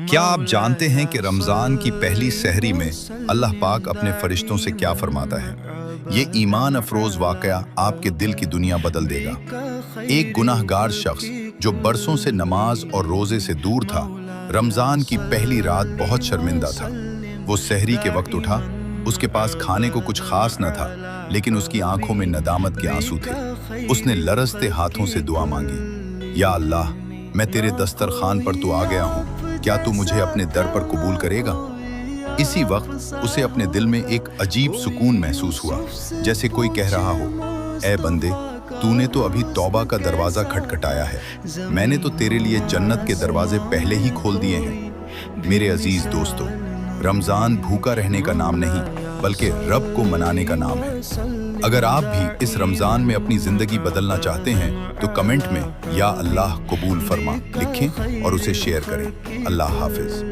क्या आप जानते हैं कि रमज़ान की पहली सहरी में अल्लाह पाक अपने फरिश्तों से क्या फरमाता है? ये ईमान अफरोज़ वाक़या आपके दिल की दुनिया बदल देगा। एक गुनाहगार शख्स जो बरसों से नमाज और रोज़े से दूर था, रमज़ान की पहली रात बहुत शर्मिंदा था। वो सहरी के वक्त उठा, उसके पास खाने को कुछ खास न था, लेकिन उसकी आंखों में नदामत के आंसू थे। उसने लरजते हाथों से दुआ मांगी, या अल्लाह, मैं तेरे दस्तरखान पर तो आ गया हूँ, क्या तू मुझे अपने दर पर कबूल करेगा? इसी वक्त उसे अपने दिल में एक अजीब सुकून महसूस हुआ, जैसे कोई कह रहा हो, ऐ बंदे, तूने तो अभी तौबा का दरवाज़ा खटखटाया है, मैंने तो तेरे लिए जन्नत के दरवाजे पहले ही खोल दिए हैं। मेरे अजीज दोस्तों, रमज़ान भूखा रहने का नाम नहीं, बल्कि रब को मनाने का नाम है। अगर आप भी इस रमज़ान में अपनी ज़िंदगी बदलना चाहते हैं तो कमेंट में या अल्लाह कबूल फरमा लिखें और उसे शेयर करें। अल्लाह हाफिज़।